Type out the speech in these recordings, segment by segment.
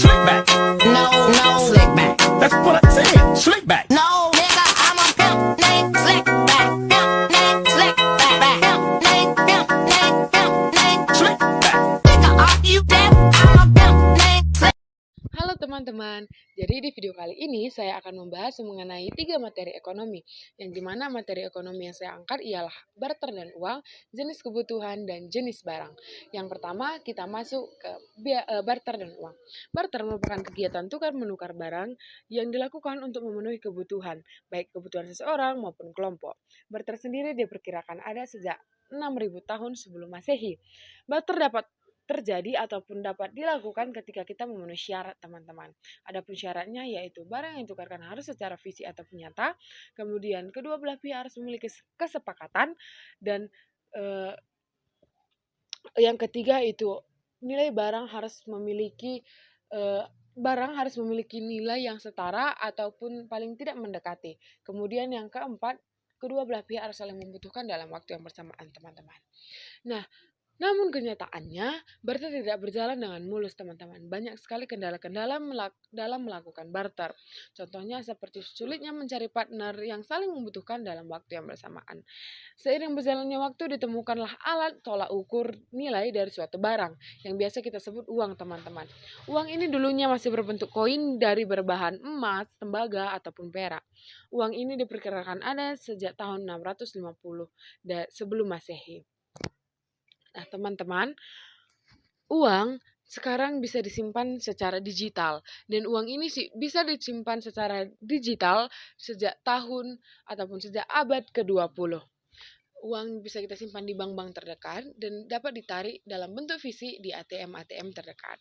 Slick back. No, slick back. That's what I said. Slick back. No, nigga, I'm a pimp named Slick back. Pimp named Slick back. Pimp named Slick back. Nigga, are you deaf? I'm a pimp named Slick. Halo teman-teman, jadi di video kali ini saya akan membahas mengenai 3 materi ekonomi, yang dimana materi ekonomi yang saya angkat ialah barter dan uang, jenis kebutuhan, dan jenis barang. Yang pertama kita masuk ke barter dan uang. Barter merupakan kegiatan tukar-menukar barang yang dilakukan untuk memenuhi kebutuhan, baik kebutuhan seseorang maupun kelompok. Barter sendiri diperkirakan ada sejak 6.000 tahun sebelum Masehi. Barter dapat terjadi ataupun dapat dilakukan ketika kita memenuhi syarat, teman-teman. Adapun syaratnya yaitu barang yang ditukarkan harus secara fisik ataupun nyata, kemudian kedua belah pihak harus memiliki kesepakatan, dan yang ketiga itu nilai barang harus memiliki nilai yang setara ataupun paling tidak mendekati. Kemudian yang keempat, kedua belah pihak harus saling membutuhkan dalam waktu yang bersamaan, teman-teman. Nah, namun kenyataannya, barter tidak berjalan dengan mulus, teman-teman. Banyak sekali kendala-kendala dalam melakukan barter. Contohnya seperti sulitnya mencari partner yang saling membutuhkan dalam waktu yang bersamaan. Seiring berjalannya waktu ditemukanlah alat tolak ukur nilai dari suatu barang, yang biasa kita sebut uang, teman-teman. Uang ini dulunya masih berbentuk koin dari berbahan emas, tembaga, ataupun perak. Uang ini diperkirakan ada sejak tahun 650 sebelum Masehi. Nah, teman-teman, uang sekarang bisa disimpan secara digital, dan uang ini bisa disimpan secara digital sejak tahun ataupun sejak abad ke-20. Uang bisa kita simpan di bank-bank terdekat dan dapat ditarik dalam bentuk fisik di ATM terdekat.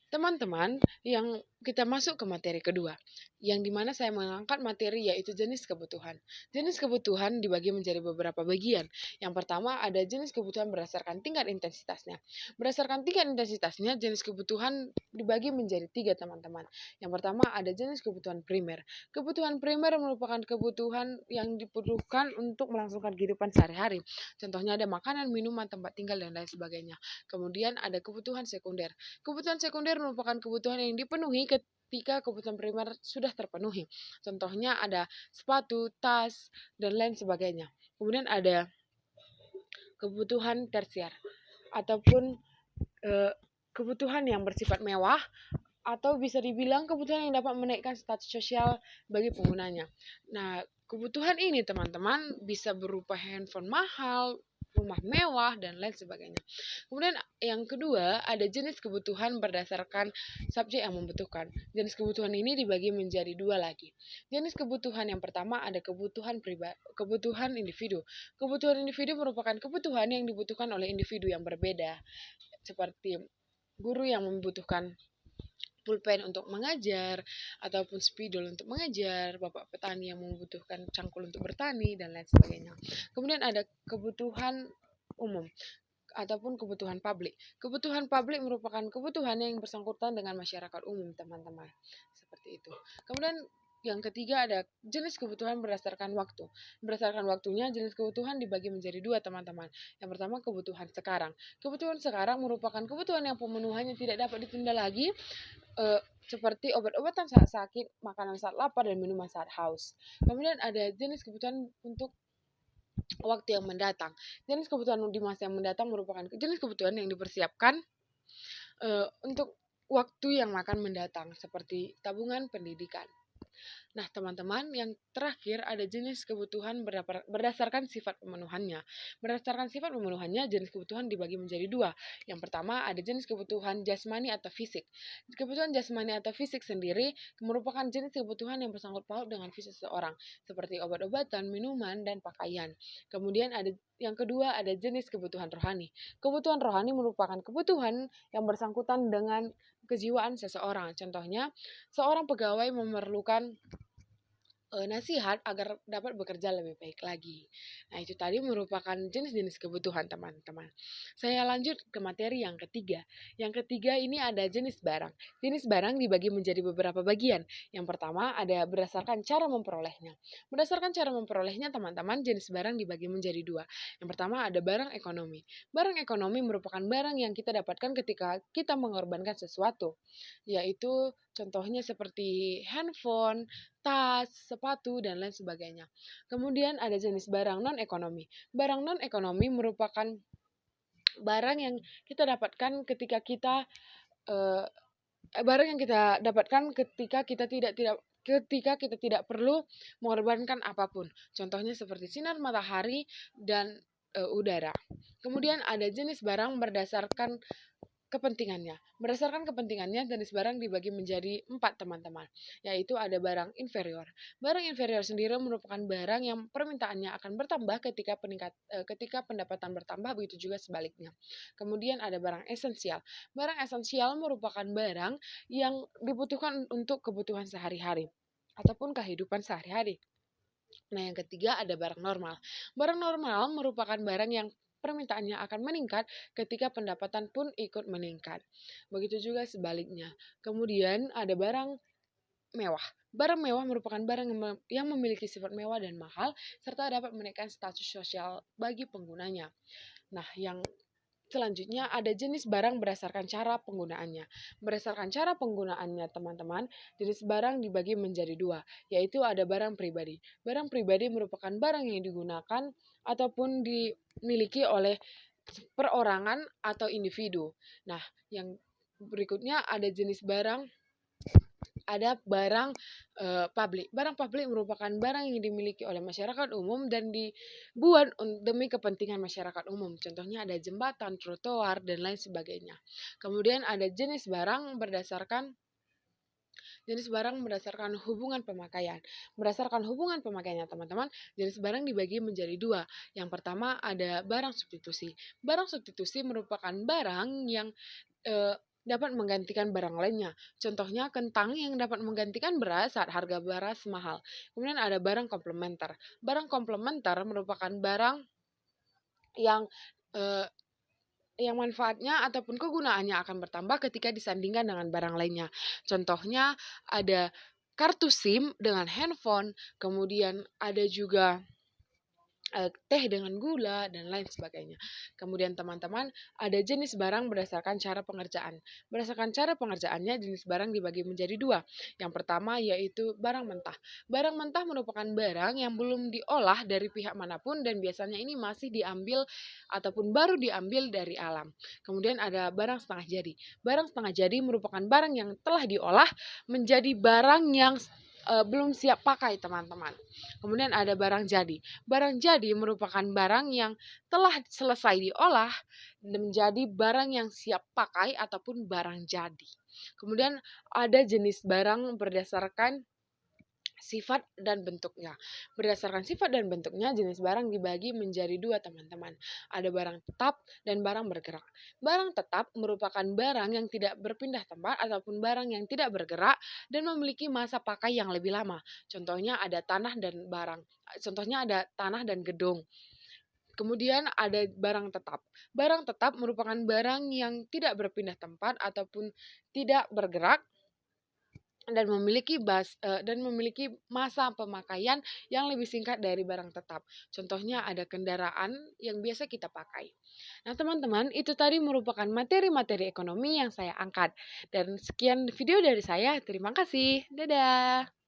Teman-teman, yang kita masuk ke materi kedua, yang dimana saya mengangkat materi yaitu jenis kebutuhan. Jenis kebutuhan dibagi menjadi beberapa bagian. Yang pertama ada jenis kebutuhan berdasarkan tingkat intensitasnya. Berdasarkan tingkat intensitasnya, jenis kebutuhan dibagi menjadi 3, teman-teman. Yang pertama ada jenis kebutuhan primer. Kebutuhan primer merupakan kebutuhan yang dibutuhkan untuk melangsungkan kehidupan sehari-hari. Contohnya ada makanan, minuman, tempat tinggal, dan lain sebagainya. Kemudian ada kebutuhan sekunder. Kebutuhan sekunder merupakan kebutuhan yang dipenuhi ketika kebutuhan primer sudah terpenuhi. Contohnya ada sepatu, tas, dan lain sebagainya. Kemudian ada kebutuhan tersier ataupun kebutuhan yang bersifat mewah, atau bisa dibilang kebutuhan yang dapat menaikkan status sosial bagi penggunanya. Nah, kebutuhan ini, teman-teman, bisa berupa handphone mahal, rumah mewah, dan lain sebagainya. Kemudian yang kedua, ada jenis kebutuhan berdasarkan subjek yang membutuhkan. Jenis kebutuhan ini dibagi menjadi 2 lagi. Jenis kebutuhan yang pertama ada kebutuhan individu. Kebutuhan individu merupakan kebutuhan yang dibutuhkan oleh individu yang berbeda, seperti guru yang membutuhkan pulpen untuk mengajar, ataupun spidol untuk mengajar, bapak petani yang membutuhkan cangkul untuk bertani, dan lain sebagainya. Kemudian ada kebutuhan umum ataupun kebutuhan publik. Kebutuhan publik merupakan kebutuhan yang bersangkutan dengan masyarakat umum, teman-teman. Seperti itu. Kemudian yang ketiga ada jenis kebutuhan berdasarkan waktu. Berdasarkan waktunya, jenis kebutuhan dibagi menjadi 2, teman-teman. Yang pertama kebutuhan sekarang. Kebutuhan sekarang merupakan kebutuhan yang pemenuhannya tidak dapat ditunda lagi, seperti obat-obatan saat sakit, makanan saat lapar, dan minuman saat haus. Kemudian ada jenis kebutuhan untuk waktu yang mendatang. Jenis kebutuhan di masa yang mendatang merupakan jenis kebutuhan yang dipersiapkan untuk waktu yang akan mendatang, seperti tabungan pendidikan. Nah, teman-teman, yang terakhir ada jenis kebutuhan berdasarkan sifat pemenuhannya. Berdasarkan sifat pemenuhannya, jenis kebutuhan dibagi menjadi 2. Yang pertama ada jenis kebutuhan jasmani atau fisik. Kebutuhan jasmani atau fisik sendiri merupakan jenis kebutuhan yang bersangkut paut dengan fisik seseorang, seperti obat-obatan, minuman, dan pakaian. Kemudian ada yang kedua ada jenis kebutuhan rohani. Kebutuhan rohani merupakan kebutuhan yang bersangkutan dengan kejiwaan seseorang. Contohnya, seorang pegawai memerlukan nasihat agar dapat bekerja lebih baik lagi. Nah, itu tadi merupakan jenis-jenis kebutuhan teman-teman. Saya lanjut ke materi yang ketiga. Yang ketiga ini ada jenis barang. Jenis barang dibagi menjadi beberapa bagian. Yang pertama ada berdasarkan cara memperolehnya. Berdasarkan cara memperolehnya teman-teman, jenis barang dibagi menjadi dua. Yang pertama ada barang ekonomi. Barang ekonomi merupakan barang yang kita dapatkan ketika kita mengorbankan sesuatu, yaitu contohnya seperti handphone, tas, sepatu, dan lain sebagainya. Kemudian ada jenis barang non-ekonomi. Barang non-ekonomi merupakan barang yang kita dapatkan ketika kita barang yang kita dapatkan ketika kita tidak perlu mengorbankan apapun. Contohnya seperti sinar matahari dan udara. Kemudian ada jenis barang berdasarkan kepentingannya. Berdasarkan kepentingannya, jenis barang dibagi menjadi 4 teman-teman, yaitu ada barang inferior. Barang inferior sendiri merupakan barang yang permintaannya akan bertambah ketika pendapatan bertambah, begitu juga sebaliknya. Kemudian ada barang esensial. Barang esensial merupakan barang yang dibutuhkan untuk kebutuhan sehari-hari ataupun kehidupan sehari-hari. Nah, yang ketiga ada barang normal. Barang normal merupakan barang yang permintaannya akan meningkat ketika pendapatan pun ikut meningkat. Begitu juga sebaliknya. Kemudian ada barang mewah. Barang mewah merupakan barang yang memiliki sifat mewah dan mahal serta dapat menaikkan status sosial bagi penggunanya. Nah, yang selanjutnya ada jenis barang berdasarkan cara penggunaannya. Berdasarkan cara penggunaannya teman-teman, jenis barang dibagi menjadi dua, yaitu ada barang pribadi. Barang pribadi merupakan barang yang digunakan ataupun dimiliki oleh perorangan atau individu. Nah, yang berikutnya ada jenis barang publik. Barang publik merupakan barang yang dimiliki oleh masyarakat umum dan dibuat demi kepentingan masyarakat umum. Contohnya ada jembatan, trotoar, dan lain sebagainya. Kemudian ada jenis barang berdasarkan hubungan pemakaian. Berdasarkan hubungan pemakaiannya teman-teman, jenis barang dibagi menjadi dua. Yang pertama ada barang substitusi. Barang substitusi merupakan barang yang dapat menggantikan barang lainnya. Contohnya kentang yang dapat menggantikan beras saat harga beras mahal. Kemudian ada barang komplementer. Barang komplementer merupakan barang yang manfaatnya ataupun kegunaannya akan bertambah ketika disandingkan dengan barang lainnya. Contohnya ada kartu SIM dengan handphone, kemudian ada juga teh dengan gula, dan lain sebagainya. Kemudian teman-teman, ada jenis barang berdasarkan cara pengerjaan. Berdasarkan cara pengerjaannya, jenis barang dibagi menjadi dua. Yang pertama yaitu barang mentah. Barang mentah merupakan barang yang belum diolah dari pihak manapun dan biasanya ini masih diambil ataupun baru diambil dari alam. Kemudian ada barang setengah jadi. Barang setengah jadi merupakan barang yang telah diolah menjadi barang yang belum siap pakai teman-teman. Kemudian ada barang jadi. Barang jadi merupakan barang yang telah selesai diolah menjadi barang yang siap pakai ataupun barang jadi. Kemudian ada jenis barang berdasarkan sifat dan bentuknya. Berdasarkan sifat dan bentuknya, jenis barang dibagi menjadi dua teman-teman. Ada barang tetap dan barang bergerak. Barang tetap merupakan barang yang tidak berpindah tempat ataupun barang yang tidak bergerak dan memiliki masa pakai yang lebih lama. Contohnya ada tanah dan gedung. Kemudian ada barang tetap. Barang tetap merupakan barang yang tidak berpindah tempat ataupun tidak bergerak dan memiliki masa pemakaian yang lebih singkat dari barang tetap. Contohnya ada kendaraan yang biasa kita pakai. Nah teman-teman, itu tadi merupakan materi-materi ekonomi yang saya angkat. Dan sekian video dari saya, terima kasih. Dadah!